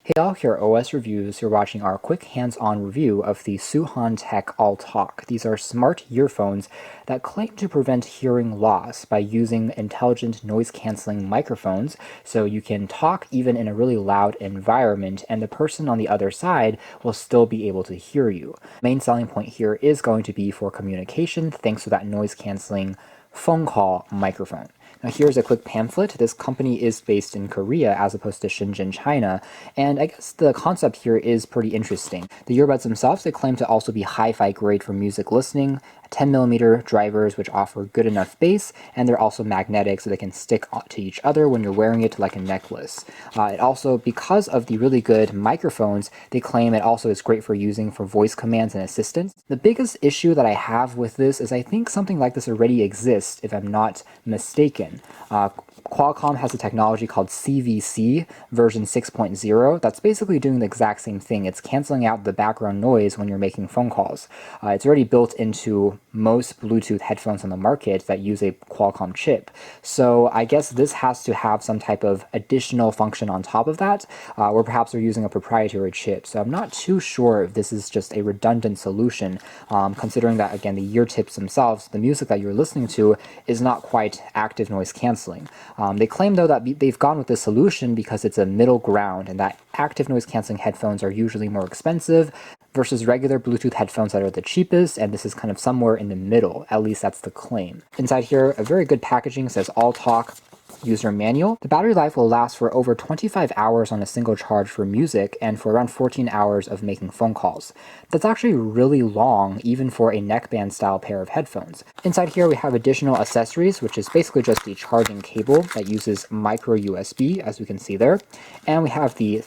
Hey all, here are OS Reviews. You're watching our quick hands-on review of the Suhyuntech ALLTalk. These are smart earphones that claim to prevent hearing loss by using intelligent noise-canceling microphones, so you can talk even in a really loud environment and the person on the other side will still be able to hear you. Main selling point here is going to be for communication thanks to that noise-canceling phone call microphone. Now here's a quick pamphlet. This company is based in Korea as opposed to Shenzhen, China, and I guess the concept here is pretty interesting. The earbuds themselves, they claim to also be hi-fi grade for music listening, 10mm drivers which offer good enough bass, and they're also magnetic so they can stick to each other when you're wearing it like a necklace. It also, because of the really good microphones, they claim it also is great for using for voice commands and assistance. The biggest issue that I have with this is I think something like this already exists, if I'm not mistaken. Qualcomm has a technology called CVC version 6.0 that's basically doing the exact same thing. It's canceling out the background noise when you're making phone calls. It's already built into most Bluetooth headphones on the market that use a Qualcomm chip. So I guess this has to have some type of additional function on top of that, or perhaps they're using a proprietary chip. So I'm not too sure if this is just a redundant solution, considering that, again, the ear tips themselves, the music that you're listening to, is not quite active noise canceling. They claim, though, that they've gone with this solution because it's a middle ground and that active noise canceling headphones are usually more expensive versus regular Bluetooth headphones that are the cheapest, and this is kind of somewhere in the middle. At least that's the claim. Inside here, a very good packaging, says ALLTalk user manual. The battery life will last for over 25 hours on a single charge for music and for around 14 hours of making phone calls. That's actually really long, even for a neckband style pair of headphones. Inside here we have additional accessories, which is basically just the charging cable that uses micro USB, as we can see there. And we have the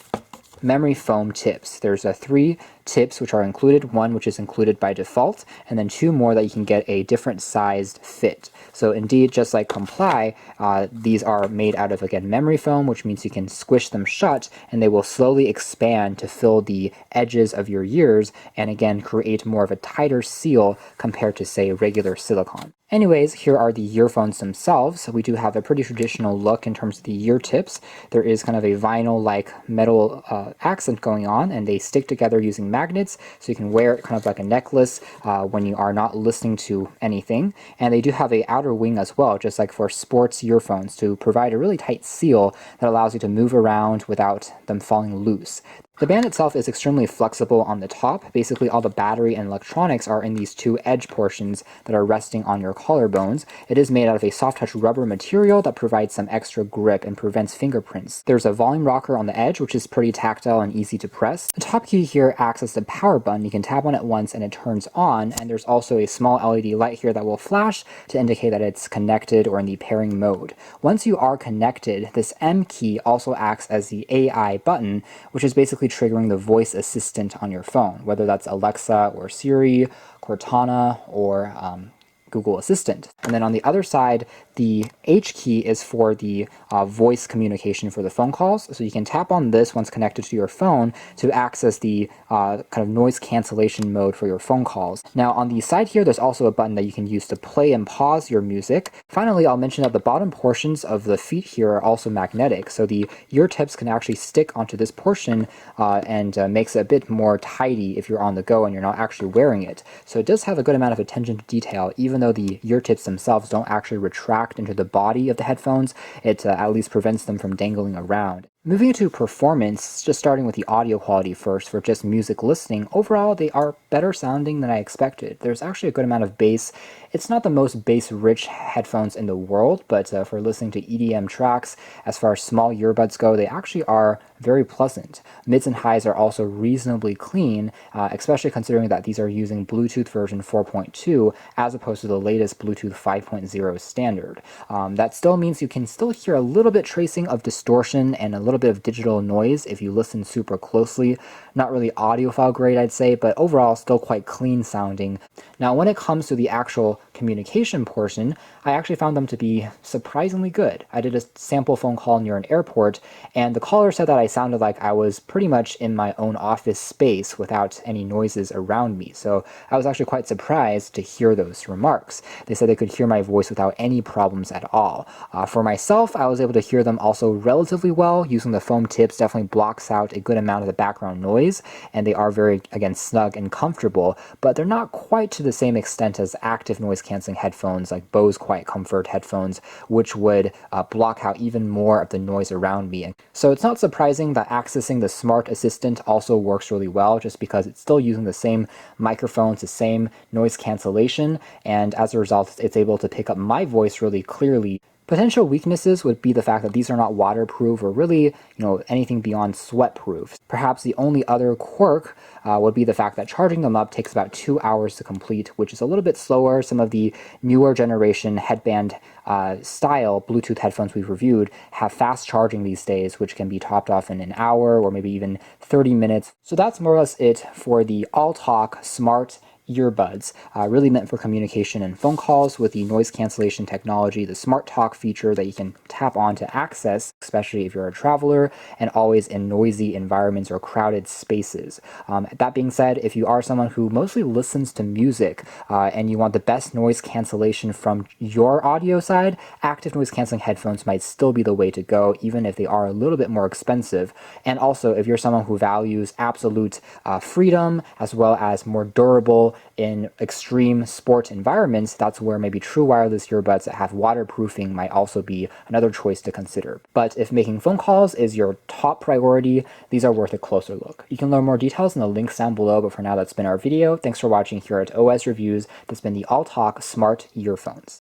memory foam tips. There's 3 tips which are included, one which is included by default, and then 2 more that you can get a different sized fit. So indeed, just like Comply, these are made out of, again, memory foam, which means you can squish them shut and they will slowly expand to fill the edges of your ears and, again, create more of a tighter seal compared to, say, regular silicone. Anyways, here are the earphones themselves. So we do have a pretty traditional look in terms of the ear tips. There is kind of a vinyl-like metal accent going on, and they stick together using magnets, so you can wear it kind of like a necklace when you are not listening to anything. And they do have a outer wing as well, just like for sports earphones, to provide a really tight seal that allows you to move around without them falling loose. The band itself is extremely flexible on the top. Basically, all the battery and electronics are in these 2 edge portions that are resting on your collarbones. It is made out of a soft-touch rubber material that provides some extra grip and prevents fingerprints. There's a volume rocker on the edge, which is pretty tactile and easy to press. The top key here acts as the power button. You can tap on it once and it turns on, and there's also a small LED light here that will flash to indicate that it's connected or in the pairing mode. Once you are connected, this M key also acts as the AI button, which is basically triggering the voice assistant on your phone, whether that's Alexa or Siri, Cortana, or Google Assistant. And then on the other side, the H key is for the voice communication for the phone calls. So you can tap on this once connected to your phone to access the kind of noise cancellation mode for your phone calls. Now on the side here, there's also a button that you can use to play and pause your music. Finally, I'll mention that the bottom portions of the feet here are also magnetic. So the ear tips can actually stick onto this portion and makes it a bit more tidy if you're on the go and you're not actually wearing it. So it does have a good amount of attention to detail, even though the ear tips themselves don't actually retract into the body of the headphones. It at least prevents them from dangling around. Moving into performance, just starting with the audio quality first for just music listening, overall they are better sounding than I expected. There's actually a good amount of bass. It's not the most bass-rich headphones in the world, but for listening to EDM tracks, as far as small earbuds go, they actually are very pleasant. Mids and highs are also reasonably clean, especially considering that these are using Bluetooth version 4.2 as opposed to the latest Bluetooth 5.0 standard. That still means you can still hear a little bit tracing of distortion and a little bit of digital noise if you listen super closely. Not really audiophile grade, I'd say, but overall still quite clean sounding. Now, when it comes to the actual communication portion, I actually found them to be surprisingly good. I did a sample phone call near an airport, and the caller said that I sounded like I was pretty much in my own office space without any noises around me. So I was actually quite surprised to hear those remarks. They said they could hear my voice without any problems at all. For myself, I was able to hear them also relatively well using using the foam tips definitely blocks out a good amount of the background noise, and they are very, again, snug and comfortable, but they're not quite to the same extent as active noise canceling headphones like Bose Quiet Comfort headphones, which would block out even more of the noise around me. So it's not surprising that accessing the Smart Assistant also works really well, just because it's still using the same microphones, the same noise cancellation, and as a result, it's able to pick up my voice really clearly. Potential weaknesses would be the fact that these are not waterproof or really, anything beyond sweat-proof. Perhaps the only other quirk would be the fact that charging them up takes about 2 hours to complete, which is a little bit slower. Some of the newer generation headband style Bluetooth headphones we've reviewed have fast charging these days, which can be topped off in an hour or maybe even 30 minutes. So that's more or less it for the ALLTalk Smart earbuds, really meant for communication and phone calls with the noise cancellation technology, the Smart Talk feature that you can tap on to access, especially if you're a traveler and always in noisy environments or crowded spaces. That being said, if you are someone who mostly listens to music and you want the best noise cancellation from your audio side, active noise canceling headphones might still be the way to go, even if they are a little bit more expensive. And also, if you're someone who values absolute freedom as well as more durable in extreme sport environments, that's where maybe true wireless earbuds that have waterproofing might also be another choice to consider. But if making phone calls is your top priority, these are worth a closer look. You can learn more details in the links down below, but for now, that's been our video. Thanks for watching here at OS Reviews. That's been the ALLTalk Smart Earphones.